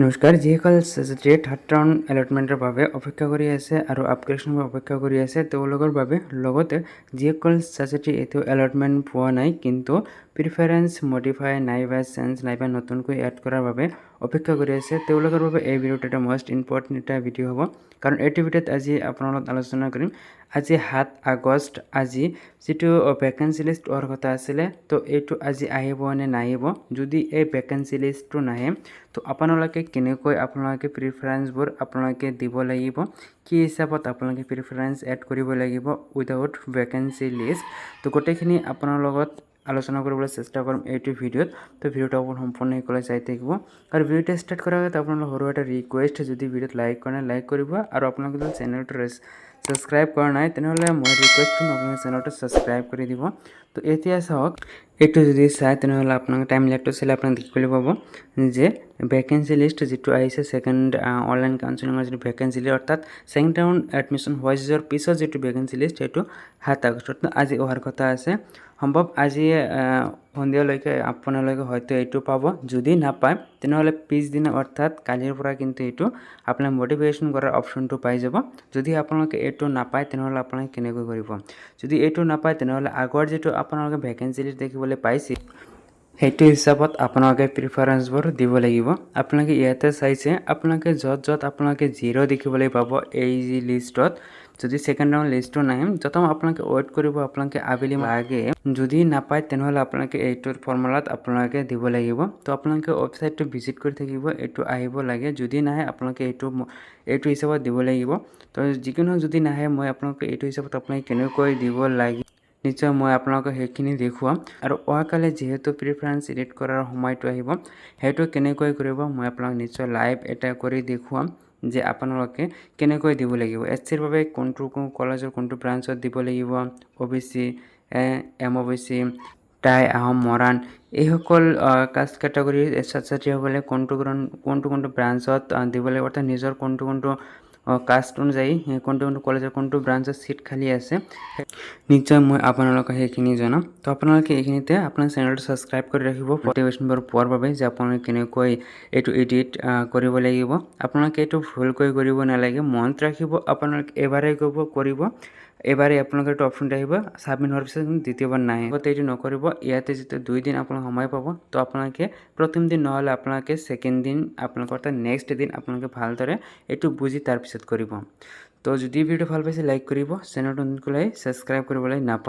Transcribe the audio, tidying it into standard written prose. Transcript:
নমস্কাৰ, যিসকল ছাত্ৰীয়ে থাৰ্ড ৰাউণ্ড এলটমেণ্টৰ বাবে অপেক্ষা কৰি আছে আৰু আপগ্ৰেডেশ্যনৰ বাবে অপেক্ষা কৰি আছে তেওঁলোকৰ বাবে, লগতে যিসকল ছাত্ৰী এতিয়াও এলটমেণ্ট পোৱা নাই কিন্তু প্ৰিফাৰেঞ্চ মডিফাই নাইবা চেঞ্জ নাইবা নতুনকৈ এড কৰাৰ বাবে অপেক্ষা কৰি আছে তেওঁলোকৰ বাবে এই ভিডিঅ'টো এটা মষ্ট ইম্পৰ্টেণ্ট এটা ভিডিঅ' হ'ব। কাৰণ এইটো ভিডিঅ'ত আজি আপোনাৰ লগত আলোচনা কৰিম আজি 7 আগষ্ট আজি যিটো ভেকেঞ্চি লিষ্ট হোৱাৰ কথা আছিলে, তো এইটো আজি আহিব নে নাহিব। যদি এই ভেকেঞ্চি লিষ্টটো নাহে তো আপোনালোকে কেনেকৈ আপোনালোকে প্ৰিফাৰেঞ্চবোৰ আপোনালোকে দিব লাগিব, কি হিচাপত আপোনালোকে প্ৰিফাৰেঞ্চ এড কৰিব লাগিব উইদাউট ভেকেঞ্চি লিষ্ট। তো গোটেইখিনি আপোনাৰ লগত আলোচনা কৰিবলৈ চেষ্টা কৰিম এইটো ভিডিঅ'ত। তো ভিডিঅ'টো আপুনি সম্পূৰ্ণকৈ চাই থাকিব। আৰু ভিডিঅ'টো ষ্টাৰ্ট কৰাৰ আগতে আপোনালোকৰ সৰু এটা ৰিকুৱেষ্ট, যদি ভিডিঅ'ত লাইক কৰা নাই লাইক কৰিব, আৰু আপোনালোকে যদি চেনেলটো ছাবস্ক্ৰাইব কৰা নাই তেনেহ'লে মই ৰিকুৱেষ্ট কৰিম আপোনালোকে চেনেলটো ছাবস্ক্ৰাইব কৰি দিব। তো এতিয়া চাওক, এইটো যদি চাই তেনেহ'লে আপোনালোকে টাইম লেপটো চালে আপোনালোকে দেখিবলৈ পাব যে ভেকেঞ্চি লিষ্ট যিটো আহিছে ছেকেণ্ড অনলাইন কাউন্সেলিঙৰ যিটো ভেকেঞ্চি লিষ্ট, অৰ্থাৎ ছেকেণ্ড ৰাউণ্ড এডমিশ্যন হোৱা যোৱাৰ পিছত যিটো ভেকেঞ্চি লিষ্ট সেইটো 7 আগষ্টত আজি অহাৰ কথা আছে। সম্ভৱ আজি সন্ধিয়ালৈকে আপোনালোকে হয়তো এইটো পাব। যদি নাপায় তেনেহ'লে পিছদিনা অৰ্থাৎ কালিৰ পৰা কিন্তু এইটো আপোনাৰ মডিফিকেশ্যন কৰাৰ অপশ্যনটো পাই যাব। যদি আপোনালোকে এইটো নাপায় তেনেহ'লে আপোনালোকে কেনেকৈ কৰিব। যদি এইটো নাপায় তেনেহ'লে আগৰ যিটো আপোনালোকে ভেকেঞ্চি লিষ্ট দেখিবলৈ পাইছে সেইটো হিচাপত আপোনালোকে প্ৰিফাৰেঞ্চবোৰ দিব লাগিব। আপোনালোকে ইয়াতে চাইছে আপোনালোকে য'ত আপোনালোকে 0 দেখিবলৈ পাব এই যি লিষ্টত, যদি ছেকেণ্ড ৰাউণ্ড লিষ্টটো নাহে য'ত আপোনালোকে ৱেইট কৰিব আপোনালোকে আবেলি লাগে। যদি নাপায় তেনেহ'লে আপোনালোকে এইটোৰ ফৰ্মুলাত আপোনালোকে দিব লাগিব। তো আপোনালোকে ৱেবছাইটটো ভিজিট কৰি থাকিব, এইটো আহিব লাগে। যদি নাহে আপোনালোকে এইটো হিচাপত দিব লাগিব। তো যিকোনো যদি নাহে মই আপোনালোকে এইটো হিচাপত আপোনালোকে কেনেকৈ দিব লাগে নিশ্চয় মই আপোনালোকক সেইখিনি দেখুৱাম। আৰু অহাকালি যিহেতু প্ৰিফাৰেঞ্চ এডিট কৰাৰ সময়টো আহিব, সেইটো কেনেকৈ কৰিব মই আপোনালোক নিশ্চয় লাইভ এটা কৰি দেখুৱাম যে আপোনালোকে কেনেকৈ দিব লাগিব। এছচিৰ বাবে কোনটো কলেজৰ কোনটো ব্ৰাঞ্চত দিব লাগিব, OBC MOBC টাই আহোম মৰাণ এইসকল কাষ্ট কেটেগৰীৰ ছাত্ৰীসকলে কোনটো ব্ৰাঞ্চত দিব লাগিব, অৰ্থাৎ নিজৰ কোনটো কাষ্ট অনুযায়ী কোনটো কলেজৰ কোনটো ব্ৰাঞ্চত চিট খালী আছে নিশ্চয় মই আপোনালোকক সেইখিনি জনাম। তো আপোনালোকে এইখিনিতে আপোনাৰ চেনেলটো ছাবস্ক্ৰাইব কৰি ৰাখিব মটিভেশ্যনবোৰ পোৱাৰ বাবে, যে আপোনালোকে কেনেকৈ এইটো এডিট কৰিব লাগিব। আপোনালোকে এইটো ভুলকৈ কৰিব নালাগে, মনত ৰাখিব। আপোনালোকে এবাৰেই কৰিব, এবাৰে আপোনালোকৰ এইটো অপশ্যনটো আহিব, ছাবমিট হোৱাৰ পিছত দ্বিতীয়বাৰ নাহে। আগতে এইটো নকৰিব। ইয়াতে যিটো 2 দিন আপোনালোকে সময় পাব, তো আপোনালোকে প্ৰথম দিন নহ'লে আপোনালোকে ছেকেণ্ড দিন আপোনালোকৰ অৰ্থাৎ নেক্সট দিন আপোনালোকে ভালদৰে এইটো বুজি তাৰপিছত কৰিব। তো যদি ভিডিঅ'টো ভাল পাইছে লাইক কৰিব, চেনেলটো নতুনকৈ ছাবস্ক্ৰাইব কৰিবলৈ নাপাহৰিব।